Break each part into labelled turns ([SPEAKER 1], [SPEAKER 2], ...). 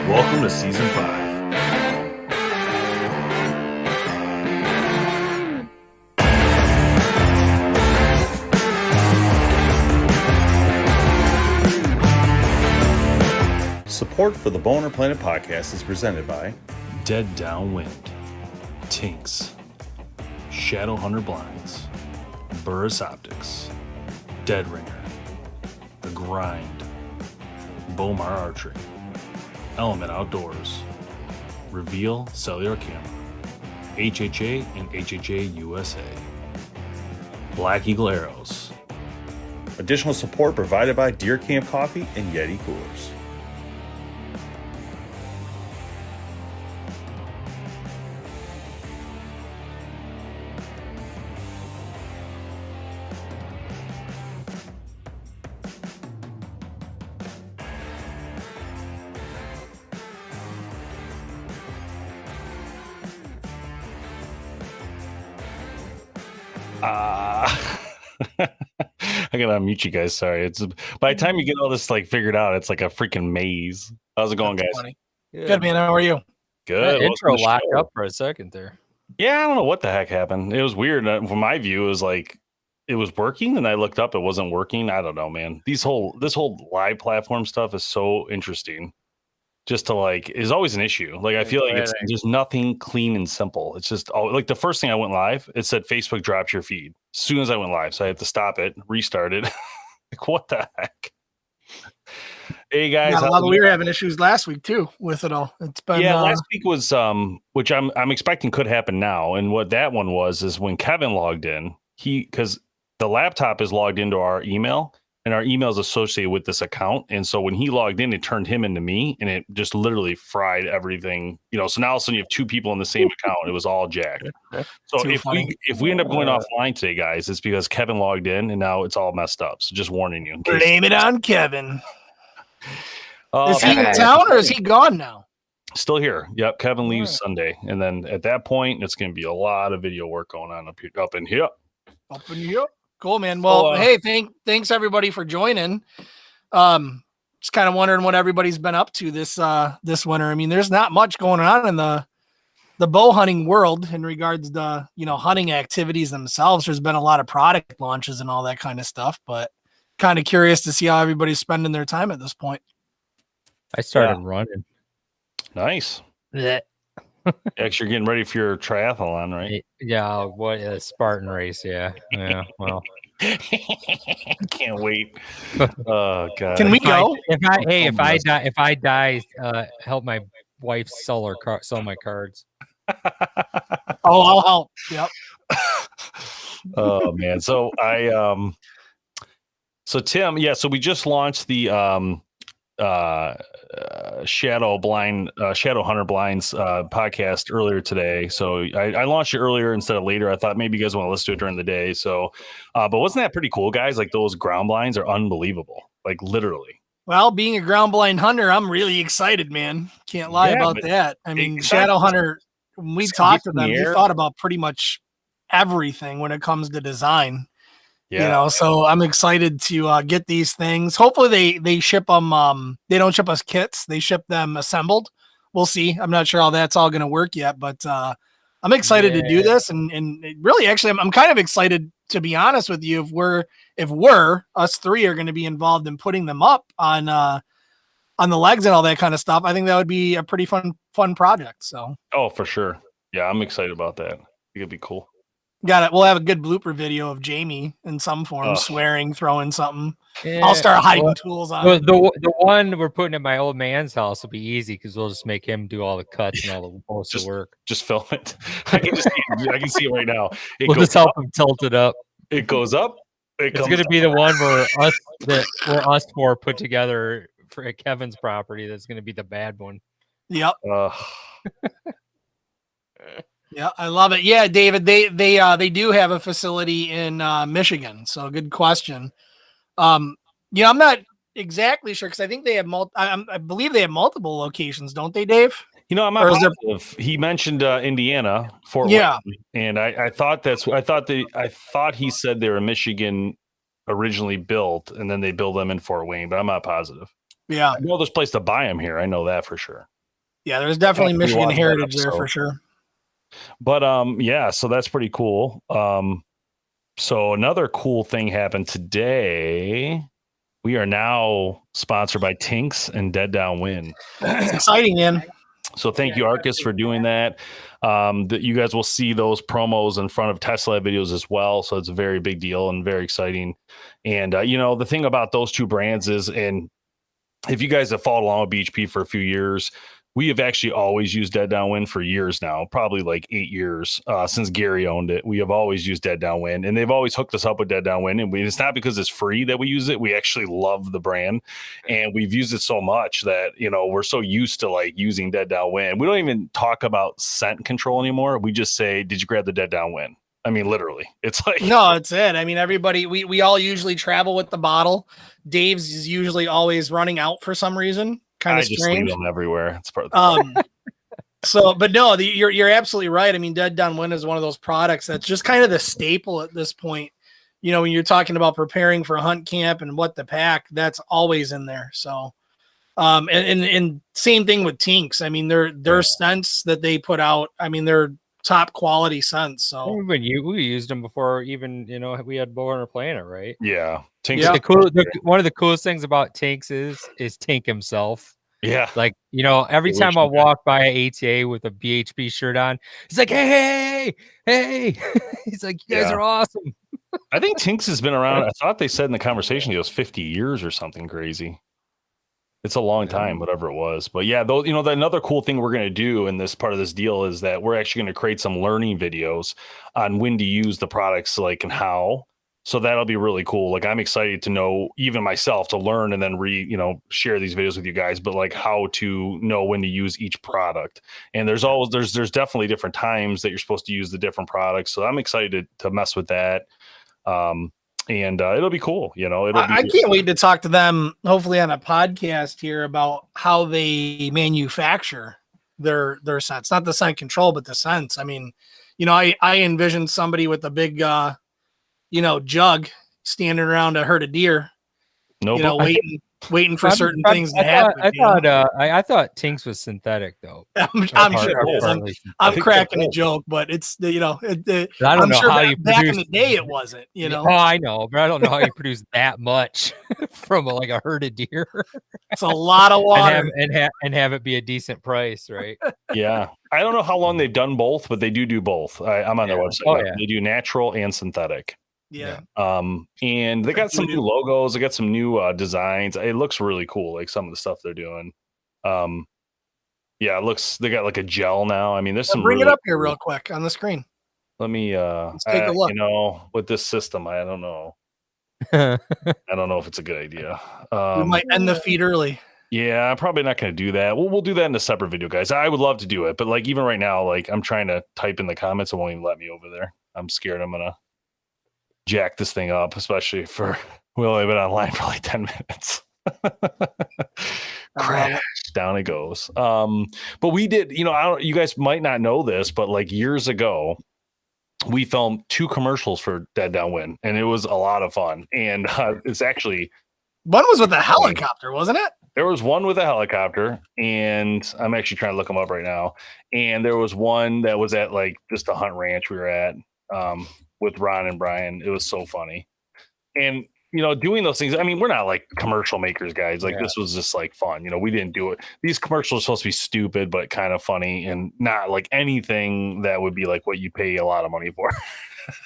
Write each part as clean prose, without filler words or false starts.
[SPEAKER 1] Welcome to Season 5. Support for the BowHunterPlanet podcast is presented by
[SPEAKER 2] Dead Downwind, Tinks, Shadow Hunter Blinds, Burris Optics, Dead Ringer, The Grind, Bomar Archery, Element Outdoors, Reveal Cellular Camera, HHA and HHA USA, Black Eagle Arrows.
[SPEAKER 1] additional support provided by Deer Camp Coffee and Yeti Coolers.
[SPEAKER 2] I gotta unmute you guys. Sorry. It's by the time you get all this figured out, it's like a freaking maze. How's it going, guys?
[SPEAKER 3] Funny. Good, man. How are you?
[SPEAKER 2] Good.
[SPEAKER 4] That intro locked up for a second there.
[SPEAKER 2] Yeah, I don't know what the heck happened. It was weird. From my view, it was like it was working, and I looked up, it wasn't working. I don't know, man. This whole live platform stuff is so interesting. Just to is always an issue. I feel like it's just nothing clean and simple. It's just like the first thing I went live, it said Facebook dropped your feed as soon as I went live. So I had to stop it, restart it. What the heck? Hey guys,
[SPEAKER 3] we were having issues last week too with it all. It's been
[SPEAKER 2] last week was which I'm expecting could happen now. And what that one was is when Kevin logged in, because the laptop is logged into our email. And our email is associated with this account. And so when he logged in, it turned him into me and it just literally fried everything. So now all of a sudden you have two people in the same account. It was all jacked. So if we end up going offline today, guys, it's because Kevin logged in and now it's all messed up. So just warning you.
[SPEAKER 3] Blame it on Kevin. Is he in town or is he gone now?
[SPEAKER 2] Still here. Yep. Kevin leaves Sunday. And then at that point, it's going to be a lot of video work going on up in here.
[SPEAKER 3] Up in here. Cool, man. Well, hey, thanks everybody for joining. Just kind of wondering what everybody's been up to this winter. I mean, there's not much going on in the bow hunting world in regards to hunting activities themselves. There's been a lot of product launches and all that kind of stuff, but kind of curious to see how everybody's spending their time at this point.
[SPEAKER 4] I started running.
[SPEAKER 2] Nice.
[SPEAKER 4] Yeah.
[SPEAKER 2] Actually, you're getting ready for your triathlon, right?
[SPEAKER 4] Yeah, what a Spartan race, yeah. Well.
[SPEAKER 2] Can't wait. Oh god.
[SPEAKER 3] Can we go?
[SPEAKER 4] If I die, help my wife sell my cards.
[SPEAKER 3] I'll help. Yep.
[SPEAKER 2] Oh man. So Tim, so we just launched the Shadow Hunter Blinds podcast earlier today. So I launched it earlier instead of later. I thought maybe you guys want to listen to it during the day. So but wasn't that pretty cool, guys? Those ground blinds are unbelievable. Literally.
[SPEAKER 3] Well, being a ground blind hunter, I'm really excited, man. Can't lie about that. I mean, Shadow Hunter, when we talked to them, we thought about pretty much everything when it comes to design. Yeah. So I'm excited to get these things. Hopefully they ship them. They don't ship us kits. They ship them assembled. We'll see. I'm not sure how that's all going to work yet, but I'm excited to do this. And really, actually, I'm kind of excited, to be honest with you, if us three are going to be involved in putting them up on the legs and all that kind of stuff. I think that would be a pretty fun project. So. Oh,
[SPEAKER 2] for sure. Yeah, I'm excited about that. I think it'd be cool.
[SPEAKER 3] Got it. We'll have a good blooper video of Jamie in some form, swearing, throwing something. Yeah. I'll start hiding tools on.
[SPEAKER 4] The one we're putting in my old man's house will be easy because we'll just make him do all the cuts and all the poster work.
[SPEAKER 2] Just film it. I can see it right now.
[SPEAKER 4] We'll just help him tilt it up.
[SPEAKER 2] It goes up.
[SPEAKER 4] It's going to be the one where us four put together for Kevin's property. That's going to be the bad one.
[SPEAKER 3] Yep. Yeah, I love it. Yeah, David, they do have a facility in Michigan. So good question. I'm not exactly sure because I think they have I believe they have multiple locations, don't they, Dave?
[SPEAKER 2] I'm not positive. He mentioned Indiana, Fort Wayne, and I thought he said they were Michigan originally built, and then they build them in Fort Wayne, but I'm not positive.
[SPEAKER 3] Yeah,
[SPEAKER 2] I know there's a place to buy them here. I know that for sure.
[SPEAKER 3] Yeah, there's definitely Michigan heritage there for sure.
[SPEAKER 2] But yeah, so that's pretty cool. So another cool thing happened today. We are now sponsored by Tinks and Dead Downwind.
[SPEAKER 3] It's exciting, man.
[SPEAKER 2] So thank you, Arcus, for doing that. That you guys will see those promos in front of Tesla videos as well. So it's a very big deal and very exciting. And you know, the thing about those two brands is, and if you guys have followed along with BHP for a few years, we have actually always used Dead Downwind for years now, probably like 8 years since Gary owned it. We have always used Dead Downwind, and they've always hooked us up with Dead Downwind. And it's not because it's free that we use it. We actually love the brand, and we've used it so much that, you know, we're so used to like using Dead Downwind. We don't even talk about scent control anymore. We just say, "Did you grab the Dead Downwind?" I mean, literally, it's like,
[SPEAKER 3] no, it's it. I mean, everybody, we all usually travel with the bottle. Dave's is usually always running out for some reason. Kind of strange.
[SPEAKER 2] Just leave them everywhere. It's part of the
[SPEAKER 3] so, but no, you're absolutely right. I mean, Dead Downwind is one of those products that's just kind of the staple at this point. You know, when you're talking about preparing for a hunt camp and what to pack, that's always in there. So, and same thing with Tinks. I mean, their scents that they put out, I mean, they're top quality scents. So
[SPEAKER 4] we used them before, even, you know, we had BowHunterPlanet, right?
[SPEAKER 2] Yeah. Tinks.
[SPEAKER 4] Yeah. One of the coolest things about Tinks is Tink himself.
[SPEAKER 2] Yeah.
[SPEAKER 4] Like, you know, every time I walk by a ATA with a BHP shirt on, he's like, hey. He's like, you guys are awesome.
[SPEAKER 2] I think Tinks has been around. I thought they said in the conversation it was 50 years or something crazy. It's a long time, whatever it was. But yeah, those, you know, another cool thing we're going to do in this part of this deal is that we're actually going to create some learning videos on when to use the products, like, and how. So that'll be really cool. Like, I'm excited to know, even myself, to learn and then share these videos with you guys, but like how to know when to use each product. And there's definitely different times that you're supposed to use the different products. So I'm excited to mess with that. And it'll be cool. You know,
[SPEAKER 3] I can't wait to talk to them, hopefully on a podcast here, about how they manufacture their scents, not the scent control, but the scents. I mean, you know, I envision somebody with a big, jug standing around a herd of deer, waiting for certain things to happen.
[SPEAKER 4] I thought Tinks was synthetic, though.
[SPEAKER 3] I'm sure. I'm cracking a joke, but it's I don't know how you back in the day it wasn't. You know.
[SPEAKER 4] Oh, I know, but I don't know how you produce that much from a herd of deer.
[SPEAKER 3] It's a lot of water,
[SPEAKER 4] and have it be a decent price, right?
[SPEAKER 2] Yeah, I don't know how long they've done both, but they do both. I'm on their website. Oh, yeah. They do natural and synthetic.
[SPEAKER 3] Yeah.
[SPEAKER 2] And they got some new logos. They got some new designs. It looks really cool. Like some of the stuff they're doing. Yeah, it looks. They got like a gel now. I mean, there's some.
[SPEAKER 3] Bring it up here real quick on the screen.
[SPEAKER 2] Let me.
[SPEAKER 3] Let's take a look.
[SPEAKER 2] You know, with this system, I don't know. I don't know if it's a good idea.
[SPEAKER 3] We might end the feed early.
[SPEAKER 2] Yeah, I'm probably not going to do that. We'll do that in a separate video, guys. I would love to do it, but like even right now, like I'm trying to type in the comments, it won't even let me over there. I'm scared I'm gonna jack this thing up, especially for we only been online for like 10 minutes. Crash, down it goes. But we did, you guys might not know this, but like years ago, we filmed 2 commercials for Dead Downwind, and it was a lot of fun. And it's actually
[SPEAKER 3] one was with a helicopter, wasn't it?
[SPEAKER 2] There was one with a helicopter, and I'm actually trying to look them up right now. And there was one that was at like just a hunt ranch we were at with Ron and Brian. It was so funny. And, doing those things, I mean, we're not like commercial makers, guys. Like this was just like fun. We didn't do it. These commercials are supposed to be stupid, but kind of funny and not like anything that would be like what you pay a lot of money for.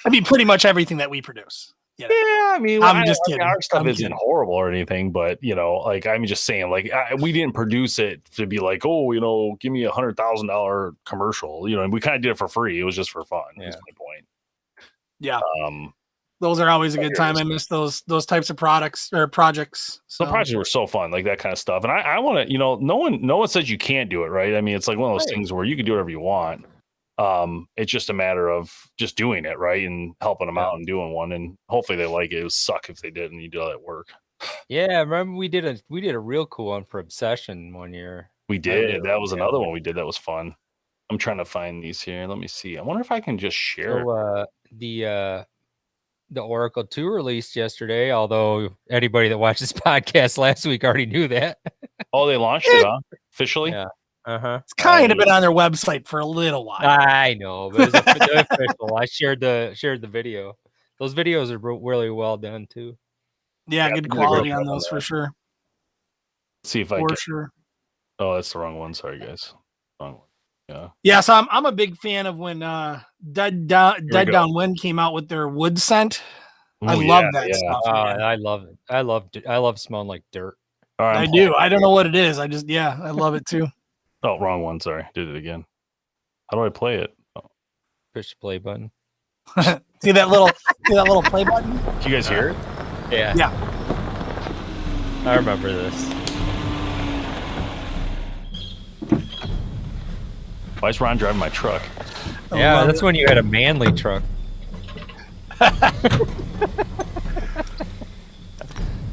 [SPEAKER 3] I mean, pretty much everything that we produce.
[SPEAKER 2] Yeah, I mean, I'm
[SPEAKER 3] just kidding.
[SPEAKER 2] Our stuff isn't horrible or anything, but like I'm just saying, like we didn't produce it to be like, oh, give me $100,000 commercial, and we kind of did it for free. It was just for fun. That's my point.
[SPEAKER 3] Yeah. Those are always a good time. I miss those types of products or projects.
[SPEAKER 2] So. The projects were so fun, like that kind of stuff. And I want to, no one says you can't do it, right? I mean, it's like one of those things where you can do whatever you want. It's just a matter of just doing it, right, and helping them out and doing one, and hopefully they like it. It would suck if they didn't and you do all that work.
[SPEAKER 4] Yeah, remember we did a real cool one for Obsession one year.
[SPEAKER 2] We did. That was another one we did. That was fun. I'm trying to find these here. Let me see. I wonder if I can just share.
[SPEAKER 4] So, the Oracle 2 released yesterday, although anybody that watched this podcast last week already knew that.
[SPEAKER 2] Oh, they launched it, huh? Officially?
[SPEAKER 4] Yeah.
[SPEAKER 3] It's kind of been on their website for a little while.
[SPEAKER 4] I know, but it's official. I shared the video. Those videos are really well done too.
[SPEAKER 3] Yeah, good quality on those for sure.
[SPEAKER 2] Let's see if I
[SPEAKER 3] for
[SPEAKER 2] can.
[SPEAKER 3] Sure.
[SPEAKER 2] Oh, that's the wrong one. Sorry, guys. Wrong one. Yeah.
[SPEAKER 3] Yeah, so I'm a big fan of when Dead Downwind came out with their wood scent. I love that stuff.
[SPEAKER 4] I love it. I love smelling like dirt.
[SPEAKER 3] I do. I don't know what it is. I love it too.
[SPEAKER 2] Oh, wrong one. Sorry. Did it again. How do I play it? Oh.
[SPEAKER 4] Push the play button.
[SPEAKER 3] see that little play button?
[SPEAKER 2] Can you guys hear it?
[SPEAKER 4] Yeah.
[SPEAKER 3] Yeah.
[SPEAKER 4] I remember this.
[SPEAKER 2] Why is Ron driving my truck?
[SPEAKER 4] Yeah, that's when you had a manly truck.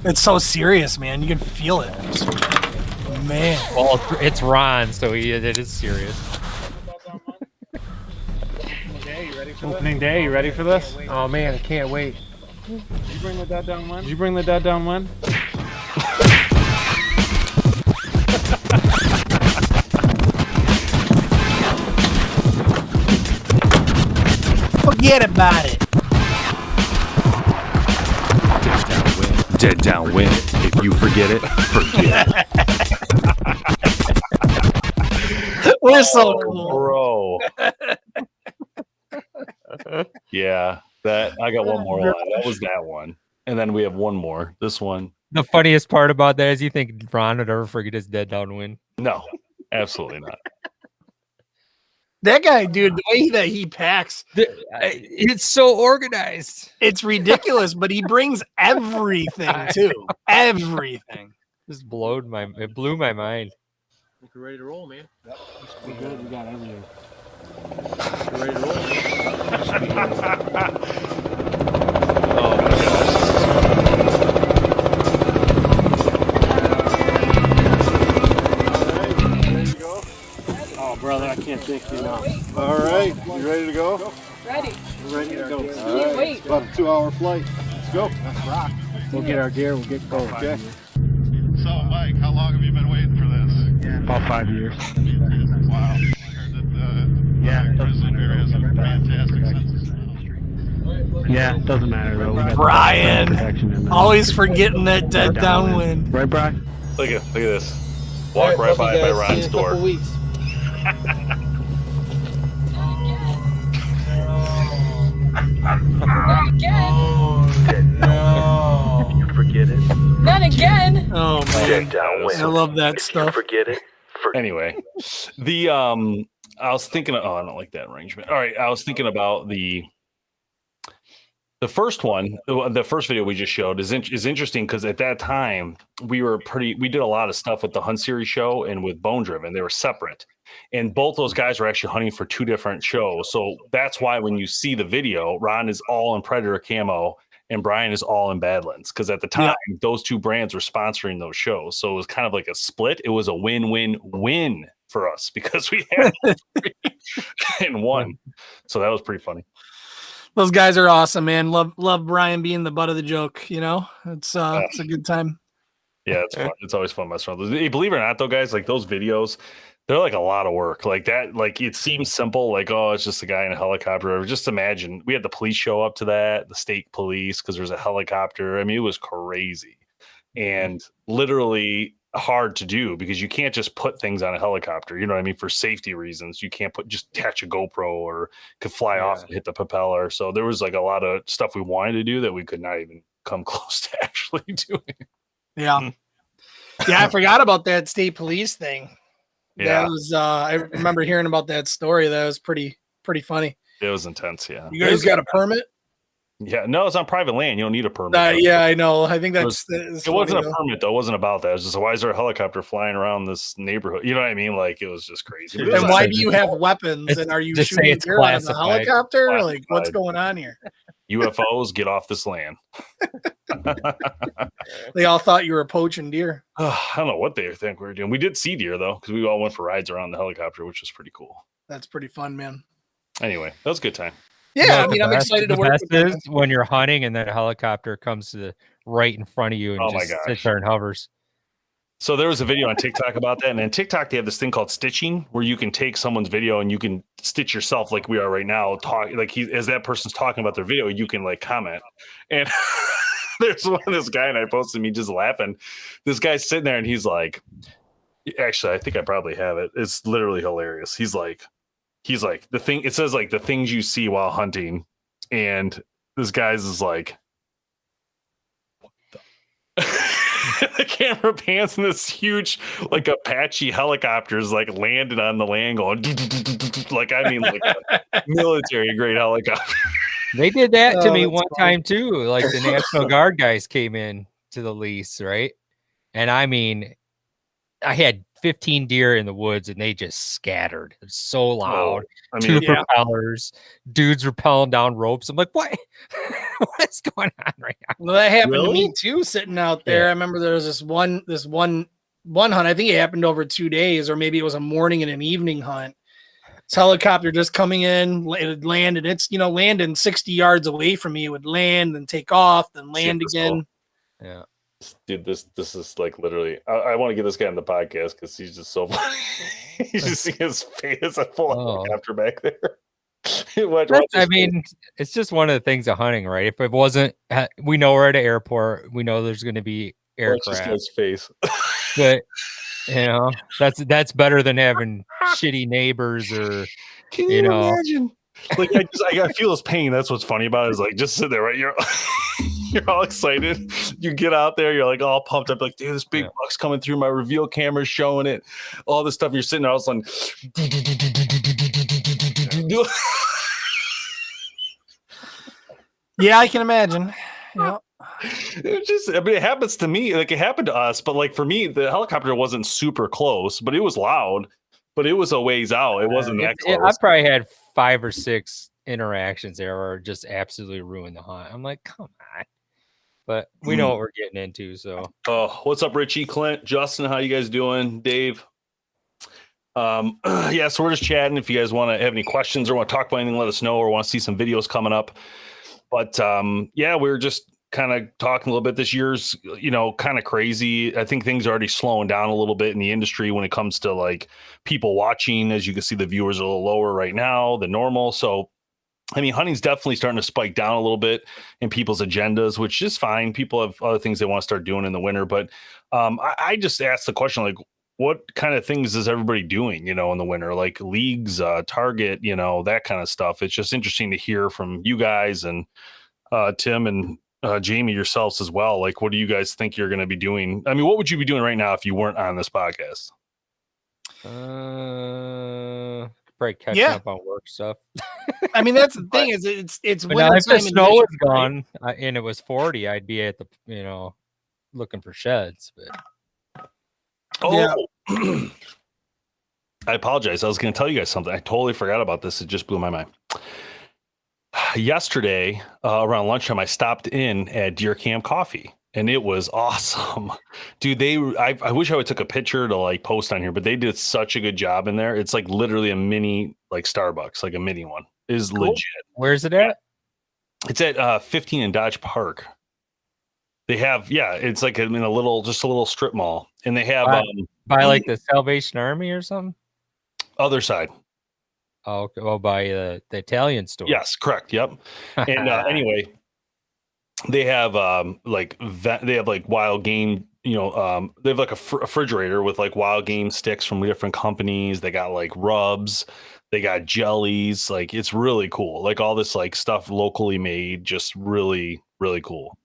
[SPEAKER 3] It's so serious, man. You can feel it. Man.
[SPEAKER 4] Well, it's Ron, so it is serious.
[SPEAKER 5] Opening day, you ready for this? Oh man, I can't wait. Did you bring the Dead Down one? Did you bring the Dead Down one?
[SPEAKER 3] Forget about it.
[SPEAKER 1] Dead Downwind. If you forget it, forget it.
[SPEAKER 3] We're so cool,
[SPEAKER 2] bro. Yeah, that I got one more line. That was that one, and then we have one more. This one.
[SPEAKER 4] The funniest part about that is you think Ron would ever forget his Dead Downwind?
[SPEAKER 2] No, absolutely not.
[SPEAKER 3] That guy, dude, the way that he packs,
[SPEAKER 4] it's so organized.
[SPEAKER 3] It's ridiculous, but he brings everything too. Everything.
[SPEAKER 4] Just blew my mind.
[SPEAKER 5] We're ready to roll, man. Yep. We good. We got everything. We're ready to roll.
[SPEAKER 2] Oh my gosh.
[SPEAKER 5] Brother, I can't thank you enough. All right, you ready to go?
[SPEAKER 6] Ready.
[SPEAKER 5] We're ready to go.
[SPEAKER 6] All right. Wait.
[SPEAKER 5] It's about a 2-hour flight. Let's go. Let's rock. We'll get our gear. We'll get going. Okay.
[SPEAKER 7] So, Mike, how long have you been waiting for this?
[SPEAKER 5] Yeah. About 5 years.
[SPEAKER 7] Wow. I heard that the prison area has a fantastic sense.
[SPEAKER 5] Yeah, it doesn't matter though.
[SPEAKER 3] Brian, always forgetting that Dead Downwind.
[SPEAKER 5] Right, Brian?
[SPEAKER 2] Look at this. Walk right by Ron's door.
[SPEAKER 6] Not again.
[SPEAKER 1] No. If you forget it.
[SPEAKER 6] Not again.
[SPEAKER 3] Oh man,
[SPEAKER 2] I
[SPEAKER 3] love that stuff.
[SPEAKER 1] Forget it.
[SPEAKER 2] Anyway, I was thinking. I don't like that arrangement. All right, I was thinking about the first one. The first video we just showed is interesting because at that time we did a lot of stuff with the Hunt Series show and with Bone Driven. They were separate, and both those guys were actually hunting for two different shows. So that's why when you see the video, Ron is all in Predator camo and Brian is all in Badlands, because at the time those two brands were sponsoring those shows. So it was kind of like a split. It was a win-win-win for us because we had and won. So that was pretty funny.
[SPEAKER 3] Those guys are awesome, man. Love Brian being the butt of the joke. You know, it's a good time.
[SPEAKER 2] Yeah, it's fun. It's always fun messing around. Hey, believe it or not, though, guys, like those videos, they're like a lot of work. Like that, like it seems simple, like, oh, it's just a guy in a helicopter. Just imagine we had the police show up to that, the state police, because there's a helicopter. I mean, it was crazy and literally hard to do because you can't just put things on a helicopter. You know what I mean? For safety reasons, you can't just attach a GoPro or could fly off and hit the propeller. So there was like a lot of stuff we wanted to do that we could not even come close to actually doing.
[SPEAKER 3] Yeah. Yeah, I forgot about that state police thing.
[SPEAKER 2] Yeah.
[SPEAKER 3] That was I remember hearing about that story. That was pretty funny.
[SPEAKER 2] It was intense, yeah.
[SPEAKER 3] You guys got a permit?
[SPEAKER 2] Yeah, no, it's on private land. You don't need a permit.
[SPEAKER 3] Yeah, I know. I think
[SPEAKER 2] it wasn't a permit, though. It wasn't about that. It was just, why is there a helicopter flying around this neighborhood? You know what I mean? Like, it was just crazy.
[SPEAKER 3] And why do you have weapons? And are you shooting deer out of the helicopter?
[SPEAKER 2] Classified.
[SPEAKER 3] Like, what's going on here?
[SPEAKER 2] UFOs, get off this land.
[SPEAKER 3] They all thought you were poaching deer.
[SPEAKER 2] I don't know what they think we were doing. We did see deer, though, because we all went for rides around the helicopter, which was pretty cool.
[SPEAKER 3] That's pretty fun, man.
[SPEAKER 2] Anyway, that was a good time.
[SPEAKER 3] Yeah, I mean, I'm excited to work with
[SPEAKER 4] them. The best is when you're hunting and that helicopter comes to right in front of you and just sits there and hovers.
[SPEAKER 2] So there was a video on TikTok about that, and on TikTok they have this thing called stitching, where you can take someone's video and you can stitch yourself like we are right now. Talk like as that person's talking about their video, you can like comment. And there's this guy, and I posted me just laughing. This guy's sitting there, and he's like, actually, I think I probably have it. It's literally hilarious. He's like the thing. It says like the things you see while hunting, and this guy's is like. The camera pans and this huge like Apache helicopters like landed on the land going like I mean like a military grade helicopter.
[SPEAKER 4] They did that to me one time too. Like the National Guard guys came in to the lease, right? And I mean, I had 15 deer in the woods and they just scattered. It was so loud. Two propellers, dudes rappelling down ropes. I'm like, what? What's going on right now?
[SPEAKER 3] Well, that happened to me too, sitting out there. Yeah. I remember there was this one hunt. I think it happened over 2 days, or maybe it was a morning and an evening hunt. This helicopter just coming in, it would land, and it's landing 60 yards away from me. It would land and take off, then land again.
[SPEAKER 2] Cool. Yeah. Dude, this is like literally. I want to get this guy on the podcast because he's just so funny. He's just seeing his face a full helicopter back there.
[SPEAKER 4] I mean, it's just one of the things of hunting, right? If it wasn't, we know we're at an airport. We know there's going to be aircraft.
[SPEAKER 2] Just his face.
[SPEAKER 4] But that's better than having shitty neighbors or
[SPEAKER 2] Can you imagine? Like I feel his pain. That's what's funny about it is like just sit there, right? You're all excited. You get out there, you're like all pumped up, like, dude, this big buck's coming through. My reveal camera's showing it, all this stuff. And you're sitting there all of a sudden.
[SPEAKER 3] Yeah, I can imagine. Yeah.
[SPEAKER 2] It happens to me. Like it happened to us, but like for me, the helicopter wasn't super close, but it was loud. But it was a ways out. It wasn't that close.
[SPEAKER 4] I probably had 5 or 6 interactions there or just absolutely ruined the hunt. I'm like, come on. But we know what we're getting into. So,
[SPEAKER 2] what's up, Richie, Clint, Justin? How you guys doing, Dave? So we're just chatting. If you guys want to have any questions or want to talk about anything, let us know, or want to see some videos coming up. But we're just kind of talking a little bit. This year's kind of crazy. I think things are already slowing down a little bit in the industry when it comes to like people watching. As you can see, the viewers are a little lower right now than normal. So I mean, hunting's definitely starting to spike down a little bit in people's agendas, which is fine. People have other things they want to start doing in the winter. But I just asked the question, like, what kind of things is everybody doing, in the winter? Like leagues, Target, that kind of stuff. It's just interesting to hear from you guys and Tim and Jamie yourselves as well. Like, what do you guys think you're going to be doing? I mean, what would you be doing right now if you weren't on this podcast?
[SPEAKER 4] Probably catching up on work stuff.
[SPEAKER 3] I mean, that's the thing is it's winter
[SPEAKER 4] if the
[SPEAKER 3] time
[SPEAKER 4] snow was gone and it was 40, I'd be at the looking for sheds. But
[SPEAKER 2] I apologize. I was going to tell you guys something. I totally forgot about this. It just blew my mind. Yesterday around lunchtime, I stopped in at Deer Camp Coffee. And it was awesome, dude. I wish I would took a picture to like post on here, but they did such a good job in there. It's like literally a mini like Starbucks, like a mini one. It is cool. Legit.
[SPEAKER 4] Where's it at?
[SPEAKER 2] It's at 15 in Dodge Park. They have, it's like in a little strip mall, and they have
[SPEAKER 4] by like the Salvation Army or something.
[SPEAKER 2] Other side.
[SPEAKER 4] Oh, okay. Well, by the Italian store.
[SPEAKER 2] Yes, correct. Yep. And anyway. They have they have like wild game, they have like a refrigerator with like wild game sticks from different companies. They got like rubs, they got jellies. Like it's really cool. Like all this like stuff locally made, just really, really cool.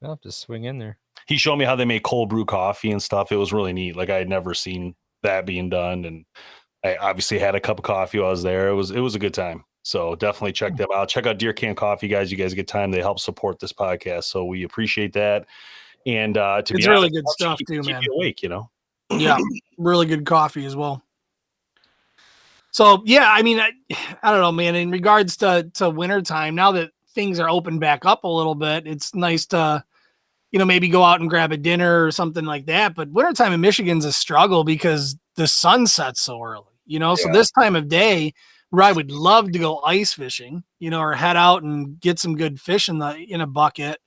[SPEAKER 4] I'll have to swing in there.
[SPEAKER 2] He showed me how they make cold brew coffee and stuff. It was really neat. Like I had never seen that being done. And I obviously had a cup of coffee while I was there. It was a good time. So definitely check them out. Check out Deer Camp Coffee, guys. You guys get time. They help support this podcast. So we appreciate that. And it's
[SPEAKER 3] really good stuff too, man.
[SPEAKER 2] Keep you awake,
[SPEAKER 3] Yeah, really good coffee as well. So I mean, I don't know, man. In regards to wintertime, now that things are open back up a little bit, it's nice to, maybe go out and grab a dinner or something like that. But wintertime in Michigan's a struggle because the sun sets so early, So this time of day, where I would love to go ice fishing, or head out and get some good fish in a bucket.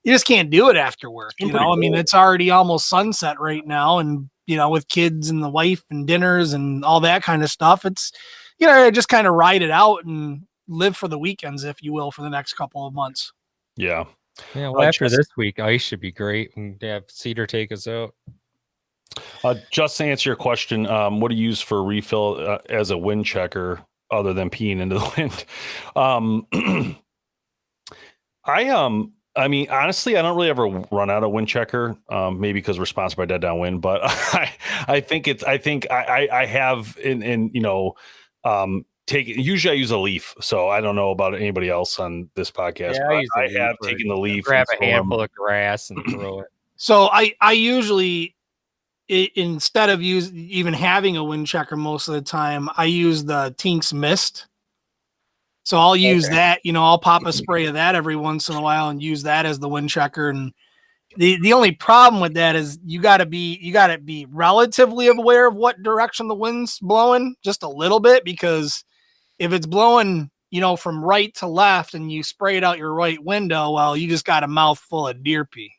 [SPEAKER 3] you just can't do it after work.
[SPEAKER 1] It's
[SPEAKER 3] You
[SPEAKER 1] pretty
[SPEAKER 3] know, I mean,
[SPEAKER 1] cool.
[SPEAKER 3] it's already almost sunset right now, and you know, with kids and the wife and dinners and all that kind of stuff, it's just kind of ride it out and live for the weekends, if you will, for the next couple of months.
[SPEAKER 2] Yeah.
[SPEAKER 4] Yeah. Well, after this week, ice should be great. And have Cedar take us out.
[SPEAKER 2] Just to answer your question, what do you use for refill as a wind checker other than peeing into the wind? I mean, honestly, I don't really ever run out of wind checker. Maybe because we're sponsored by Dead Downwind, but I think I have usually I use a leaf, so I don't know about anybody else on this podcast.
[SPEAKER 4] Yeah,
[SPEAKER 2] I have taken the leaf,
[SPEAKER 4] grab a handful of grass and throw it.
[SPEAKER 3] So I usually, instead of even having a wind checker most of the time, I use the Tinks Mist. So I'll use that, I'll pop a spray of that every once in a while and use that as the wind checker. And the only problem with that is you got to be relatively aware of what direction the wind's blowing, just a little bit, because if it's blowing, from right to left and you spray it out your right window, well, you just got a mouthful of deer pee.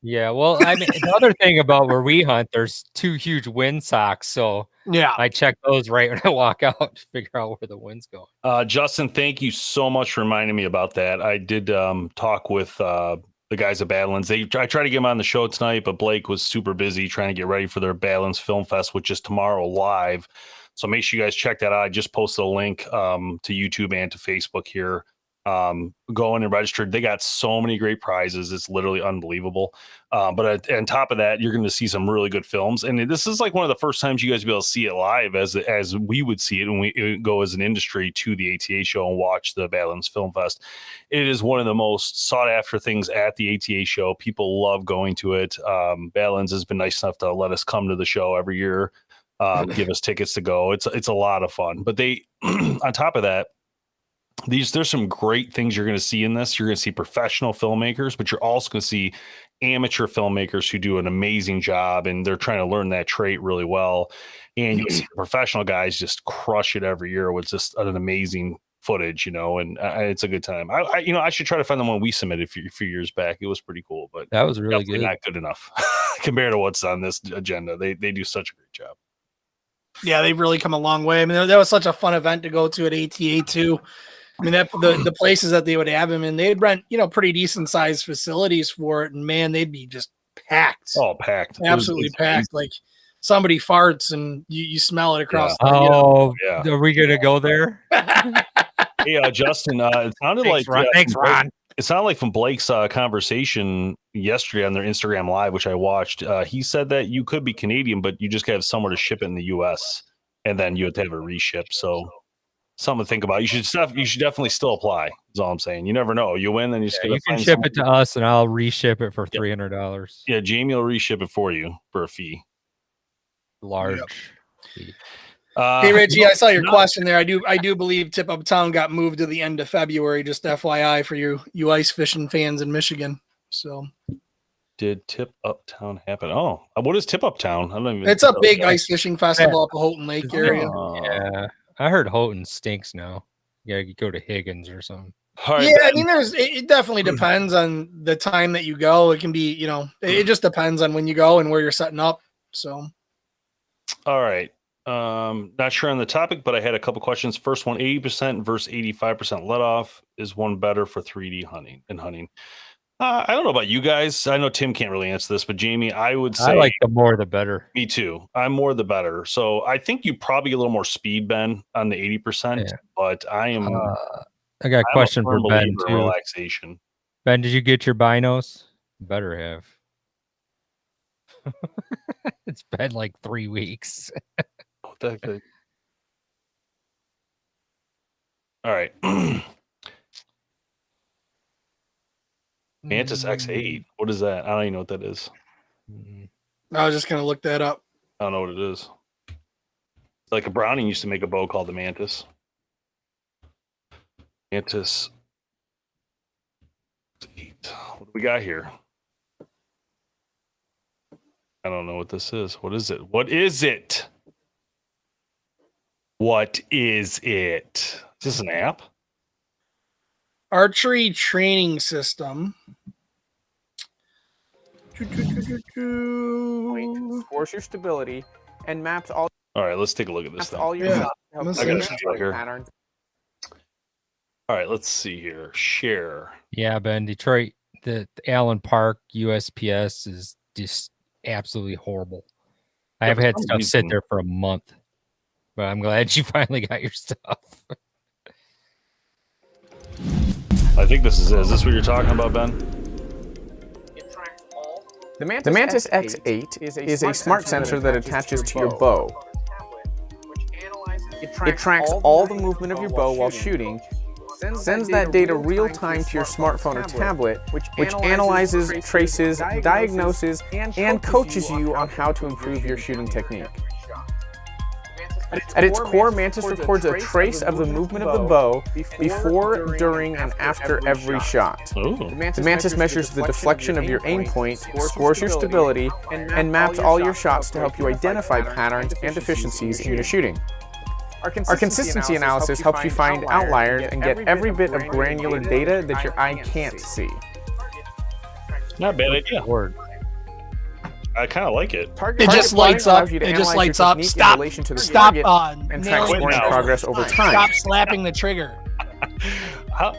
[SPEAKER 4] Yeah, well, I mean, the other thing about where we hunt, there's 2 huge wind socks, so
[SPEAKER 3] yeah,
[SPEAKER 4] I check those right when I walk out to figure out where the wind's going.
[SPEAKER 2] Justin, thank you so much for reminding me about that. I did talk with the guys at Badlands. I tried to get them on the show tonight, but Blake was super busy trying to get ready for their Badlands Film Fest, which is tomorrow live. So make sure you guys check that out. I just posted a link to YouTube and to Facebook here. Go in and register. They got so many great prizes. It's literally unbelievable. But on top of that, you're going to see some really good films. And this is like one of the first times you guys will be able to see it live as we would see it when we go as an industry to the ATA show and watch the Badlands Film Fest. It is one of the most sought after things at the ATA show. People love going to it. Badlands has been nice enough to let us come to the show every year, give us tickets to go. It's a lot of fun. But they, on top of that, there's some great things you're going to see in this. You're going to see professional filmmakers, but you're also going to see amateur filmmakers who do an amazing job, and they're trying to learn that trait really well. And you'll see professional guys just crush it every year with just an amazing footage, and it's a good time. I should try to find the one we submitted a few years back. It was pretty cool, but
[SPEAKER 4] that was really good.
[SPEAKER 2] Not good enough compared to what's on this agenda. They do such a great job.
[SPEAKER 3] Yeah, they've really come a long way. I mean, that was such a fun event to go to at ATA too. I mean, the places that they would have him in, they'd rent, pretty decent sized facilities for it. And man, they'd be just packed.
[SPEAKER 2] Oh, packed.
[SPEAKER 3] Absolutely packed. Like somebody farts and you smell it across.
[SPEAKER 4] Yeah. Are we going to go there?
[SPEAKER 2] Hey, Justin, it sounded
[SPEAKER 4] Thanks, Ron.
[SPEAKER 2] It sounded like from Blake's conversation yesterday on their Instagram Live, which I watched, he said that you could be Canadian, but you just got to have somewhere to ship it in the U.S. and then you have to have it reship. So something to think about. You should definitely still apply. Is all I'm saying. You never know. You win, then you
[SPEAKER 4] can ship it to us, and I'll reship it for $300.
[SPEAKER 2] Yeah, Jamie will reship it for you for a fee.
[SPEAKER 4] Large.
[SPEAKER 3] Fee. Hey Richie, I saw your question there. I do believe Tip Up Town got moved to the end of February. Just FYI for you ice fishing fans in Michigan. So.
[SPEAKER 2] Did Tip Up Town happen? Oh, what is Tip Up Town? I don't even.
[SPEAKER 3] It's a big ice fishing festival up the Houghton Lake area.
[SPEAKER 4] Yeah. I heard Houghton stinks now. You gotta go to Higgins or something.
[SPEAKER 2] Right,
[SPEAKER 3] yeah, I mean, it definitely depends on the time that you go. It can be, it just depends on when you go and where you're setting up. So,
[SPEAKER 2] all right. Not sure on the topic, but I had a couple questions. First one, 80% versus 85% let off. Is one better for 3D hunting? I don't know about you guys. I know Tim can't really answer this, but Jamie, I would say
[SPEAKER 4] I like the more the better.
[SPEAKER 2] Me too. I'm more the better. So I think you probably get a little more speed, Ben, on the 80%. Yeah. But I
[SPEAKER 4] got a question for Ben too.
[SPEAKER 2] Relaxation.
[SPEAKER 4] Ben, did you get your binos? Better have. It's been like 3 weeks.
[SPEAKER 2] All right. Mantis X8. What is that? I don't even know what that is.
[SPEAKER 3] I was just going to look that up.
[SPEAKER 2] I don't know what it is. It's like a Browning used to make a bow called the Mantis. Mantis 8. What do we got here? I don't know what this is. What is it? What is it? What is it? Is this an app?
[SPEAKER 3] Archery training system.
[SPEAKER 8] Scores your stability and maps all.
[SPEAKER 2] All right, let's take a look at this thing.
[SPEAKER 8] All your shots to help
[SPEAKER 2] I got a sheet right here.
[SPEAKER 8] patterns.
[SPEAKER 2] All right, let's see here. Share.
[SPEAKER 4] Yeah, but in Detroit, the Allen Park USPS is just absolutely horrible. I have had stuff sit there for a month, but I'm glad you finally got your stuff.
[SPEAKER 2] I think this is it. Is this what you're talking about, Ben?
[SPEAKER 8] The Mantis X8 is a smart sensor that attaches to your bow. It tracks all the movement of your bow while shooting, sends that data real time to your smartphone or tablet, which analyzes, traces, diagnoses, and coaches you on how to improve your shooting technique. At its core, Mantis records a trace of the movement of the bow before, during, and after every shot.
[SPEAKER 2] Ooh.
[SPEAKER 8] The Mantis measures the deflection of your aim point, scores your stability, and maps all your shots to help you identify patterns and deficiencies in your shooting. Our consistency analysis helps you find outliers and get every bit of granular data that your eye can't see.
[SPEAKER 2] Not a bad idea.
[SPEAKER 4] Word.
[SPEAKER 2] I kind of like it.
[SPEAKER 3] It just lights up. It just lights up. Stop. Stop.
[SPEAKER 8] And track scoring progress over time.
[SPEAKER 3] Stop slapping the trigger.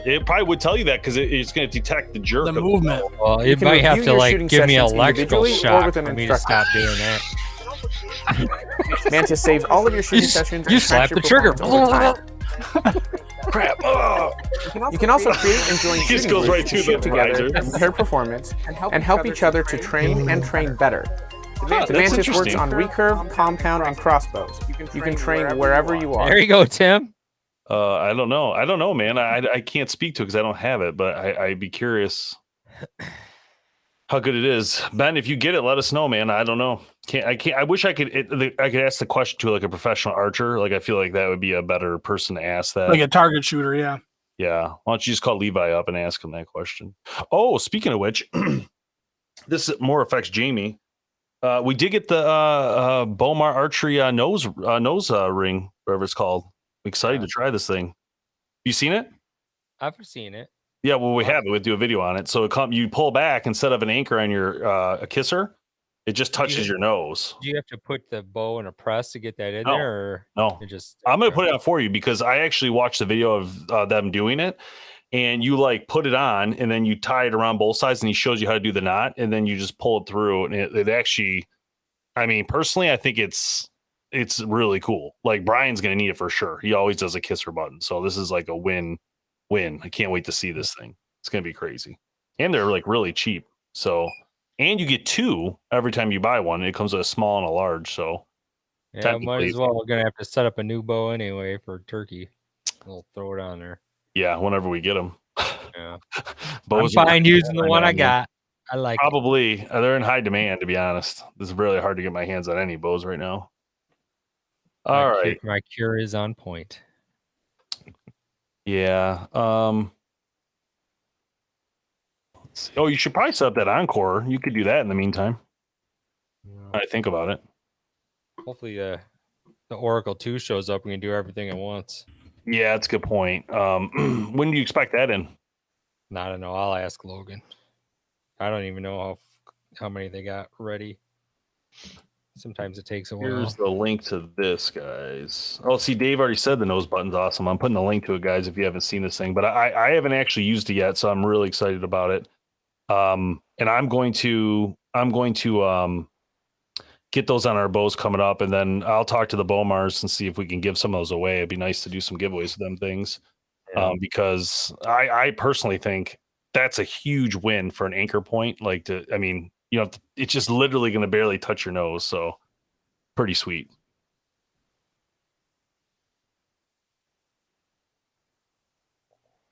[SPEAKER 2] It probably would tell you that because it's going to detect the jerk.
[SPEAKER 3] The movement.
[SPEAKER 4] Well, it might have to like give me an electrical shock for me to stop doing that.
[SPEAKER 8] Mantis saves all of your shooting sessions.
[SPEAKER 4] You slap the trigger.
[SPEAKER 2] Crap.
[SPEAKER 8] You can also create and join shooting
[SPEAKER 2] goes
[SPEAKER 8] groups
[SPEAKER 2] right
[SPEAKER 8] to
[SPEAKER 2] to
[SPEAKER 8] shoot
[SPEAKER 2] the
[SPEAKER 8] together,
[SPEAKER 2] riser.
[SPEAKER 8] compare performance, and help each other to train and train better.
[SPEAKER 2] Huh,
[SPEAKER 8] The
[SPEAKER 2] that's
[SPEAKER 8] Mantis works
[SPEAKER 2] interesting.
[SPEAKER 8] on recurve, compound, and crossbows. You can train wherever you are.
[SPEAKER 4] There you go, Tim.
[SPEAKER 2] I don't know, man. I can't speak to it because I don't have it, but I'd be curious how good it is. Ben, if you get it, let us know, man. I don't know. I wish I could ask the question to like a professional archer. Like I feel like that would be a better person to ask that.
[SPEAKER 3] Like a target shooter, yeah.
[SPEAKER 2] Yeah. Why don't you just call Levi up and ask him that question? Oh, speaking of which, this more affects Jamie. We did get the Bomar Archery nose ring, whatever it's called. I'm excited to try this thing. You seen it?
[SPEAKER 4] I've seen it.
[SPEAKER 2] Yeah, well, we have it. We do a video on it. So you pull back instead of an anchor on your a kisser, it just touches your nose.
[SPEAKER 4] Do you have to put the bow in a press to get that in there? Or
[SPEAKER 2] No.
[SPEAKER 4] just
[SPEAKER 2] I'm going to put it on for you because I actually watched the video of them doing it. And you like put it on and then you tie it around both sides and he shows you how to do the knot. And then you just pull it through. And it actually, I mean, personally, I think it's really cool. Like Brian's going to need it for sure. He always does a kisser button. So this is like a win. I can't wait to see this thing. It's going to be crazy. And they're like really cheap. So, and you get two every time you buy one. It comes with a small and a large. So
[SPEAKER 4] yeah, might as well. We're going to have to set up a new bow anyway for turkey. We'll throw it on there.
[SPEAKER 2] Yeah, whenever we get them.
[SPEAKER 4] Yeah.
[SPEAKER 2] I'm
[SPEAKER 4] fine using the one I got. I like
[SPEAKER 2] probably they're in high demand, to be honest. This is really hard to get my hands on any bows right now. All right.
[SPEAKER 4] My cure is on point.
[SPEAKER 2] Yeah. Let's see. Oh, you should probably set up that Encore. You could do that in the meantime.
[SPEAKER 4] Yeah.
[SPEAKER 2] I think about it.
[SPEAKER 4] Hopefully the Oracle 2 shows up and we can do everything at once.
[SPEAKER 2] Yeah, that's a good point. When do you expect that in?
[SPEAKER 4] I don't know. I'll ask Logan. I don't even know how many they got ready. Sometimes it takes a while.
[SPEAKER 2] Here's the link to this, guys. Oh, see, Dave already said the nose button's awesome. I'm putting the link to it, guys, if you haven't seen this thing. But I haven't actually used it yet, so I'm really excited about it. And I'm going to get those on our bows coming up, and then I'll talk to the Bomars and see if we can give some of those away. It'd be nice to do some giveaways with them things. Yeah. Because I personally think that's a huge win for an anchor point. It's just literally going to barely touch your nose. So pretty sweet.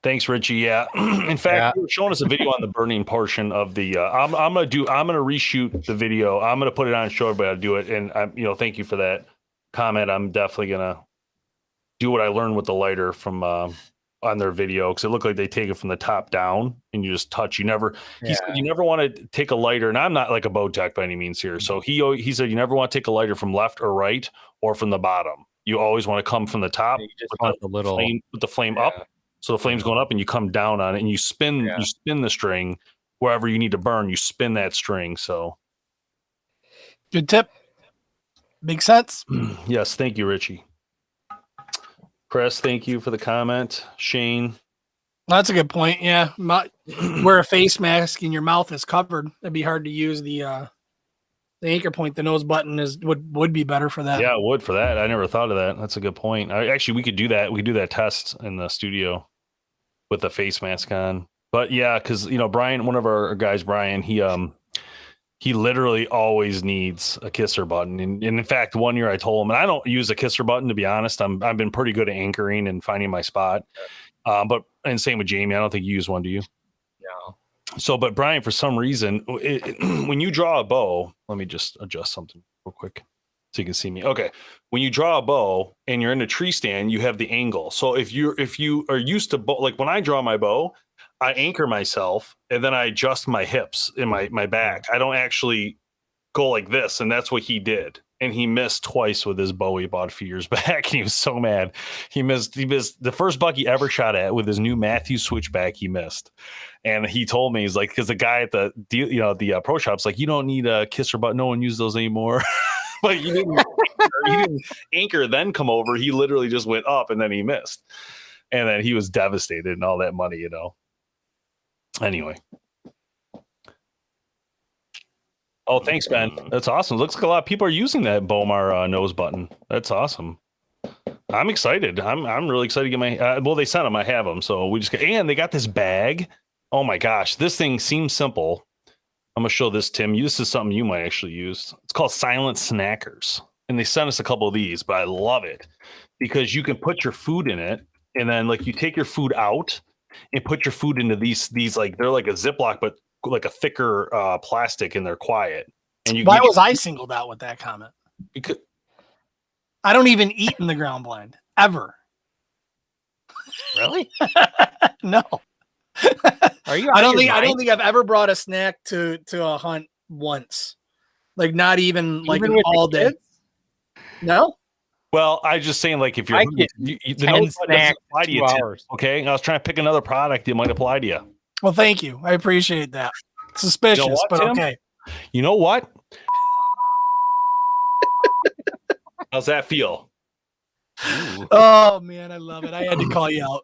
[SPEAKER 2] Thanks, Richie. Yeah. In fact, you were showing us a video on the burning portion of the. I'm gonna reshoot the video. I'm gonna put it on and show everybody how to do it. And thank you for that comment. I'm definitely gonna do what I learned with the lighter from on their video, because it looked like they take it from the top down and you just touch. He said you never want to take a lighter, and I'm not like a bow tech by any means here. So he said you never want to take a lighter from left or right or from the bottom. You always want to come from the top with the flame up. So the flame's going up and you come down on it and you spin the string wherever you need to burn, you spin that string. So
[SPEAKER 3] good tip. Makes sense.
[SPEAKER 2] Yes, thank you, Richie. Chris, thank you for the comment. Shane.
[SPEAKER 3] That's a good point. Yeah. Wear a face mask and your mouth is covered. It'd be hard to use the anchor point. The nose button would be better for that.
[SPEAKER 2] Yeah, it would for that. I never thought of that. That's a good point. Actually, we could do that. We could do that test in the studio with the face mask on. But yeah, because Brian, one of our guys, Brian, he literally always needs a kisser button. And in fact, one year I told him, and I don't use a kisser button, to be honest. I've been pretty good at anchoring and finding my spot. And same with Jamie. I don't think you use one, do you?
[SPEAKER 4] No.
[SPEAKER 2] So, but Brian, for some reason, when you draw a bow, let me just adjust something real quick so you can see me. Okay. When you draw a bow and you're in a tree stand, you have the angle. So if you are used to bow, like when I draw my bow, I anchor myself and then I adjust my hips in my back. I don't actually go like this. And that's what he did. And he missed twice with his bow he bought a few years back. And he was so mad. He missed the first buck he ever shot at with his new Matthews switchback. He missed. And he told me, he's like, because the guy at the pro shop's like, you don't need a kisser button. No one uses those anymore. But he didn't anchor, then come over. He literally just went up and then he missed. And then he was devastated and all that money, Anyway. Oh, thanks, Ben. That's awesome. Looks like a lot of people are using that Bomar nose button. That's awesome. I'm excited. I'm really excited to get my. They sent them. I have them. So we just and they got this bag. Oh my gosh, this thing seems simple. I'm gonna show this, Tim. This is something you might actually use. It's called Silent Snackers, and they sent us a couple of these, but I love it because you can put your food in it, and then like you take your food out and put your food into these like they're like a Ziploc, but like a thicker plastic, and they're quiet. And
[SPEAKER 3] why was I singled out with that comment?
[SPEAKER 2] Because
[SPEAKER 3] I don't even eat in the ground blind ever.
[SPEAKER 4] Really?
[SPEAKER 3] No.
[SPEAKER 4] Are you?
[SPEAKER 3] I don't think I've ever brought a snack to a hunt once. Like not even like
[SPEAKER 4] with
[SPEAKER 3] all day.
[SPEAKER 4] Kids?
[SPEAKER 3] No.
[SPEAKER 2] Well, I was just saying, like, if you're
[SPEAKER 4] I get
[SPEAKER 2] the
[SPEAKER 4] 10
[SPEAKER 2] nose button doesn't
[SPEAKER 4] snacks
[SPEAKER 2] apply to you,
[SPEAKER 4] 2
[SPEAKER 2] Tim,
[SPEAKER 4] hours.
[SPEAKER 2] okay? I was trying to pick another product that might apply to you.
[SPEAKER 3] Well, thank you. I appreciate that. Suspicious,
[SPEAKER 2] what,
[SPEAKER 3] but
[SPEAKER 2] Tim?
[SPEAKER 3] okay.
[SPEAKER 2] You know what? How's that feel?
[SPEAKER 3] Oh man, I love it. I had to call you out.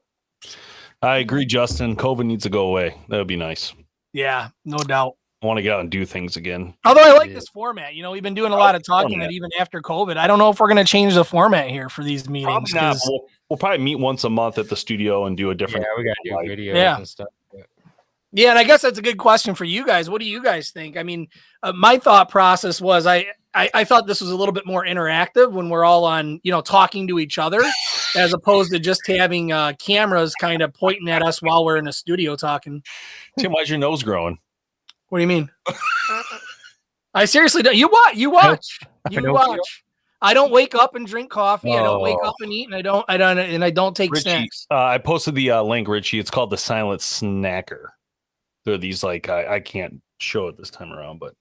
[SPEAKER 2] I agree, Justin. COVID needs to go away. That would be nice.
[SPEAKER 3] Yeah, no doubt.
[SPEAKER 2] I want to get out and do things again.
[SPEAKER 3] Although I like this format. We've been doing a lot of talking that even after COVID. I don't know if we're going to change the format here for these meetings.
[SPEAKER 2] Probably not. We'll probably meet once a month at the studio and do a different.
[SPEAKER 4] Yeah, we got to do videos and stuff.
[SPEAKER 3] Yeah, and I guess that's a good question for you guys. What do you guys think? I mean, my thought process was I thought this was a little bit more interactive when we're all on, talking to each other, as opposed to just having cameras kind of pointing at us while we're in a studio talking.
[SPEAKER 2] Tim, why's your nose growing?
[SPEAKER 3] What do you mean? I seriously don't. You watch. I don't wake up and drink coffee. I don't wake up and eat, and I don't take
[SPEAKER 2] Richie,
[SPEAKER 3] snacks.
[SPEAKER 2] I posted the link, Richie. It's called the Silent Snacker. They're these like I can't show it this time around, but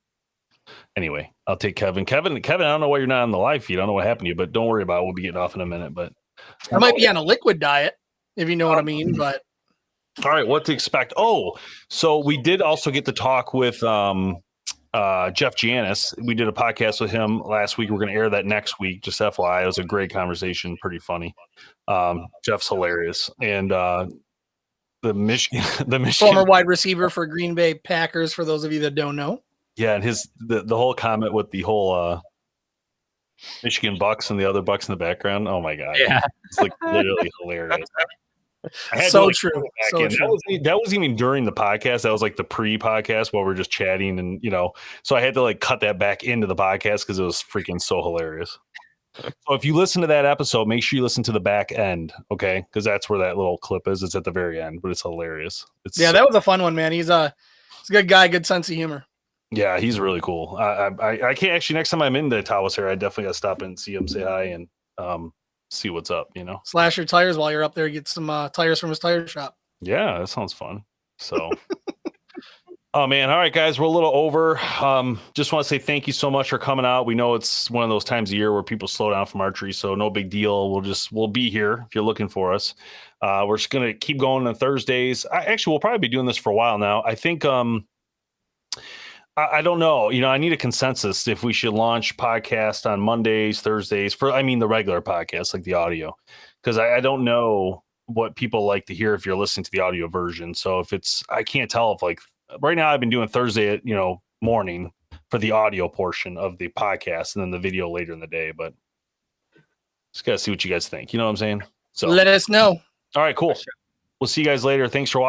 [SPEAKER 2] anyway, I'll take Kevin. Kevin, I don't know why you're not on the live feed. I don't know what happened to you, but don't worry about it. We'll be getting off in a minute. But
[SPEAKER 3] I might be on a liquid diet, if you know what I mean. But
[SPEAKER 2] all right, what to expect? Oh, so we did also get to talk with Jeff Janis. We did a podcast with him last week. We're going to air that next week. Just FYI, it was a great conversation, pretty funny. Jeff's hilarious, and the Michigan
[SPEAKER 3] former wide receiver for Green Bay Packers. For those of you that don't know,
[SPEAKER 2] yeah, and the whole comment with the whole Michigan Bucks and the other Bucks in the background. Oh my god,
[SPEAKER 4] yeah,
[SPEAKER 2] it's like literally hilarious.
[SPEAKER 3] So true. So
[SPEAKER 2] true. That was even during the podcast. That was like the pre-podcast while we're just chatting, and so I had to like cut that back into the podcast because it was freaking so hilarious. So if you listen to that episode, make sure you listen to the back end, okay? Because that's where that little clip is. It's at the very end, but it's hilarious.
[SPEAKER 3] That was a fun one, man. He's a good guy, good sense of humor.
[SPEAKER 2] Yeah, he's really cool. I can't actually. Next time I'm in the Tawas here, I definitely got to stop and see him, say hi, and see what's up.
[SPEAKER 3] Slash your tires while you're up there. Get some tires from his tire shop.
[SPEAKER 2] Yeah, that sounds fun. So. Oh man. All right, guys, we're a little over. Just want to say thank you so much for coming out. We know it's one of those times of year where people slow down from archery, so no big deal. We'll be here if you're looking for us. We're just gonna keep going on Thursdays. We'll probably be doing this for a while now. I think I don't know. You know, I need a consensus if we should launch podcast on Mondays, Thursdays the regular podcast, like the audio, because I don't know what people like to hear if you're listening to the audio version. So I can't tell if like right now I've been doing Thursday at, morning for the audio portion of the podcast and then the video later in the day, but just got to see what you guys think. You know what I'm saying? So
[SPEAKER 3] let us know.
[SPEAKER 2] All right, cool. We'll see you guys later. Thanks for watching.